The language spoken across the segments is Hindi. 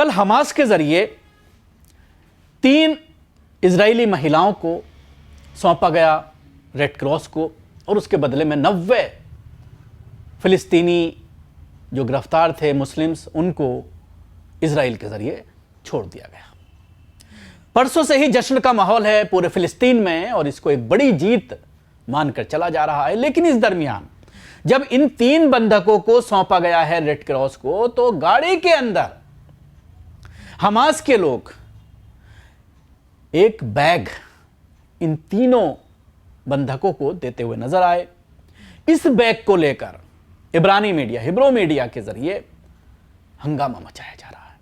कल हमास के जरिए 3 इजरायली महिलाओं को सौंपा गया रेड क्रॉस को, और उसके बदले में 90 फिलिस्तीनी जो गिरफ्तार थे मुस्लिम्स, उनको इजराइल के जरिए छोड़ दिया गया। परसों से ही जश्न का माहौल है पूरे फिलिस्तीन में और इसको एक बड़ी जीत मानकर चला जा रहा है। लेकिन इस दरमियान जब इन 3 बंधकों को सौंपा गया है रेड क्रॉस को, तो गाड़ी के अंदर हमास के लोग एक बैग इन तीनों बंधकों को देते हुए नजर आए। इस बैग को लेकर इब्रानी मीडिया, हिब्रू मीडिया के जरिए हंगामा मचाया जा रहा है।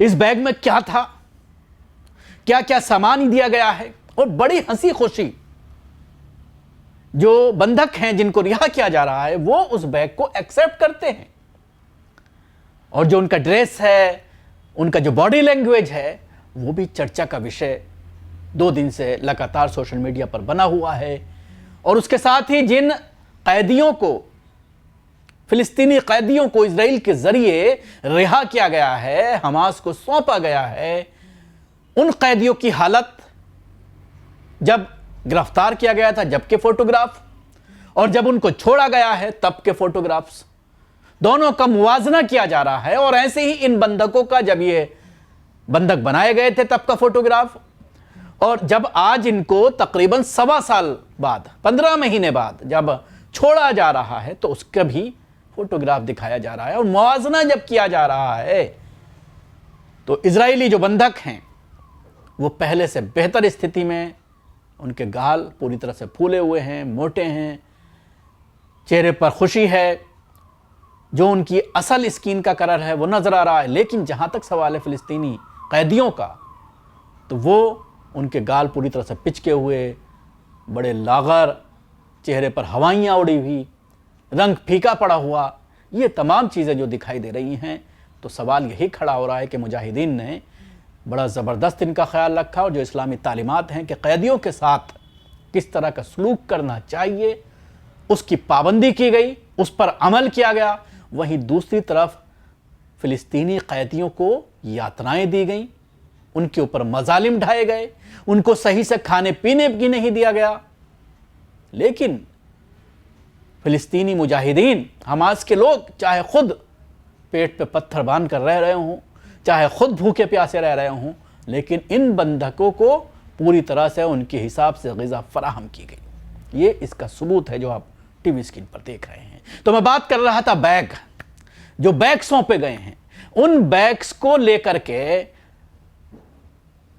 इस बैग में क्या था, क्या क्या सामान दिया गया है, और बड़ी हंसी खुशी जो बंधक हैं जिनको रिहा किया जा रहा है वो उस बैग को एक्सेप्ट करते हैं, और जो उनका ड्रेस है, उनका जो बॉडी लैंग्वेज है, वो भी चर्चा का विषय 2 दिन से लगातार सोशल मीडिया पर बना हुआ है। और उसके साथ ही जिन कैदियों को, फिलिस्तीनी कैदियों को इजराइल के जरिए रिहा किया गया है, हमास को सौंपा गया है, उन कैदियों की हालत, जब गिरफ्तार किया गया था जब के फोटोग्राफ, और जब उनको छोड़ा गया है तब के फोटोग्राफ्स, दोनों का मुवाजना किया जा रहा है। और ऐसे ही इन बंधकों का, जब ये बंधक बनाए गए थे तब का फोटोग्राफ, और जब आज इनको तकरीबन 1.25 साल बाद, 15 महीने बाद जब छोड़ा जा रहा है, तो उसका भी फोटोग्राफ दिखाया जा रहा है। और मुवाजना जब किया जा रहा है तो इजरायली जो बंधक हैं वो पहले से बेहतर स्थिति में, उनके गाल पूरी तरह से फूले हुए हैं, मोटे हैं, चेहरे पर खुशी है, जो उनकी असल स्किन का कलर है वो नजर आ रहा है। लेकिन जहां तक सवाल है फिलिस्तीनी कैदियों का, तो वो उनके गाल पूरी तरह से पिचके हुए, बड़े लागर, चेहरे पर हवाइयाँ उड़ी हुई, रंग फीका पड़ा हुआ, ये तमाम चीज़ें जो दिखाई दे रही हैं, तो सवाल यही खड़ा हो रहा है कि मुजाहिदीन ने बड़ा ज़बरदस्त इनका ख्याल रखा, और जो इस्लामी तालीमात हैं कि कैदियों के साथ किस तरह का सलूक करना चाहिए, उसकी पाबंदी की गई, उस पर अमल किया गया। वहीं दूसरी तरफ फ़िलिस्तीनी कैदियों को यातनाएं दी गई, उनके ऊपर मजालिम ढाए गए, उनको सही से खाने पीने भी नहीं दिया गया। लेकिन फ़िलिस्तीनी मुजाहिदीन, हमास के लोग, चाहे खुद पेट पे पत्थर बांध कर रह रहे हों, चाहे खुद भूखे प्यासे रह रहे हों, लेकिन इन बंधकों को पूरी तरह से उनके हिसाब से ग़िज़ा फराहम की गई। ये इसका सबूत है जो आप टीवी स्क्रीन पर देख रहे हैं। तो मैं बात कर रहा था बैग, जो बैग सौंपे गए हैं, उन बैग्स को लेकर के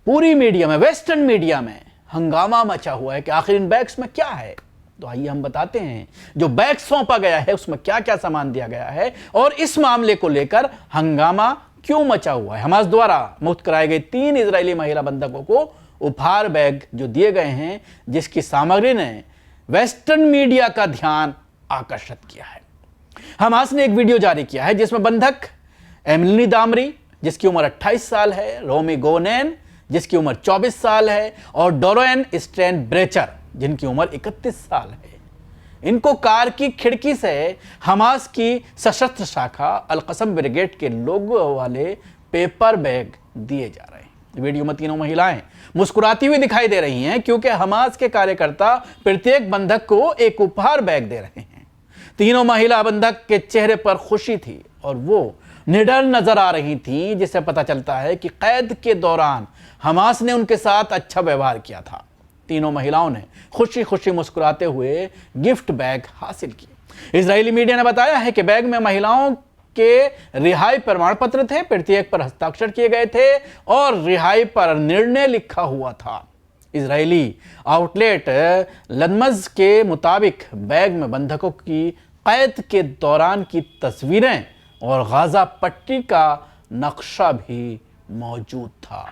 पूरी मीडिया में, वेस्टर्न मीडिया में हंगामा मचा हुआ है कि आखिर इन बैग्स में क्या है। तो आइए हम बताते हैं जो बैग सौंपा गया है उसमें क्या क्या सामान दिया गया है, और इस मामले को लेकर हंगामा क्यों मचा हुआ है। हमास द्वारा मुक्त कराए गए 3 इजरायली महिला बंधकों को उपहार बैग जो दिए गए हैं, जिसकी सामग्री ने वेस्टर्न मीडिया का ध्यान आकर्षित किया है। हमास ने एक वीडियो जारी किया है जिसमें बंधक एमिली दामरी, जिसकी उम्र 28 साल है, रोमी गोनेन, जिसकी उम्र 24 साल है, और डोरोएन स्ट्रेन ब्रेचर, जिनकी उम्र 31 साल है, इनको कार की खिड़की से हमास की सशस्त्र शाखा अल-क़सम ब्रिगेड के लोगों वाले पेपर बैग दिए जा रहे हैं। वीडियो में तीनों महिलाएं मुस्कुराती हुई दिखाई दे रही हैं, क्योंकि हमास के कार्यकर्ता प्रत्येक बंधक को एक उपहार बैग दे रहे हैं। तीनों महिला बंधक के चेहरे पर खुशी थी और वो निडर नजर आ रही थी, जिससे पता चलता है कि कैद के दौरान हमास ने उनके साथ अच्छा व्यवहार किया था। तीनों महिलाओं ने खुशी खुशी मुस्कुराते हुए गिफ्ट बैग हासिल किए। इजरायली मीडिया ने बताया है कि बैग में महिलाओं के रिहाई प्रमाण पत्र थे, प्रत्येक पर हस्ताक्षर किए गए थे और रिहाई पर निर्णय लिखा हुआ था। इजरायली आउटलेट लदमज के मुताबिक बैग में बंधकों की कैद के दौरान की तस्वीरें और गाजा पट्टी का नक्शा भी मौजूद था।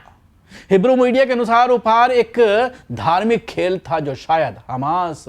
हिब्रू मीडिया के अनुसार उपहार एक धार्मिक खेल था जो शायद हमास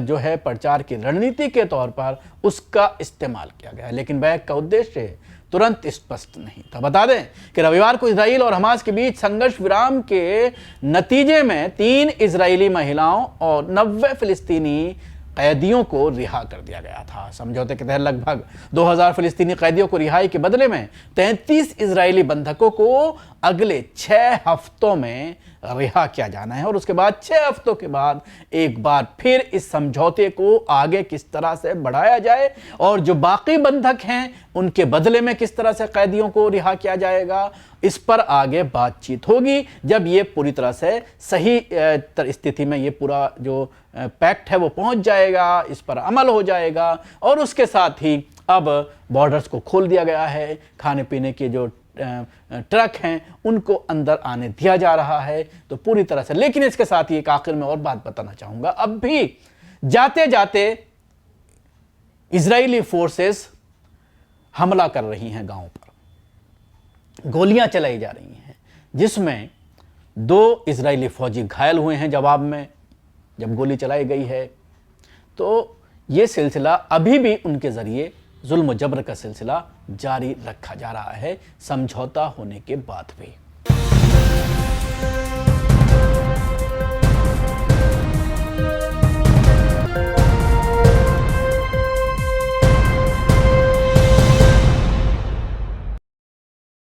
जो है प्रचार की रणनीति के तौर पर उसका इस्तेमाल किया गया, लेकिन बैग का उद्देश्य तुरंत स्पष्ट नहीं था। बता दें कि रविवार को इजराइल और हमास के बीच संघर्ष विराम के नतीजे में 3 इजरायली महिलाओं और 90 फिलिस्तीनी कैदियों को रिहा कर दिया गया था। समझौते के तहत लगभग 2000 फिलिस्तीनी कैदियों को रिहाई के बदले में 33 इजरायली बंधकों को अगले 6 हफ्तों में रिहा किया जाना है और उसके बाद 6 हफ्तों के बाद एक बार फिर इस समझौते को आगे किस तरह से बढ़ाया जाए और जो बाकी बंधक हैं उनके बदले में किस तरह से कैदियों को रिहा किया जाएगा, इस पर आगे बातचीत होगी जब ये पूरी तरह से सही स्थिति में ये पूरा जो पैक्ट है वो पहुंच जाएगा, इस पर अमल हो जाएगा और उसके साथ ही अब बॉर्डर्स को खोल दिया गया है, खाने पीने के जो ट्रक हैं उनको अंदर आने दिया जा रहा है तो पूरी तरह से। लेकिन इसके साथ ही एक आखिर में और बात बताना चाहूंगा, अब भी जाते जाते इजरायली फोर्सेस हमला कर रही हैं, गांव पर गोलियां चलाई जा रही हैं जिसमें 2 इजरायली फौजी घायल हुए हैं जवाब में जब गोली चलाई गई है। तो ये सिलसिला अभी भी उनके जरिए जुल्म जबर का सिलसिला जारी रखा जा रहा है समझौता होने के बाद भी।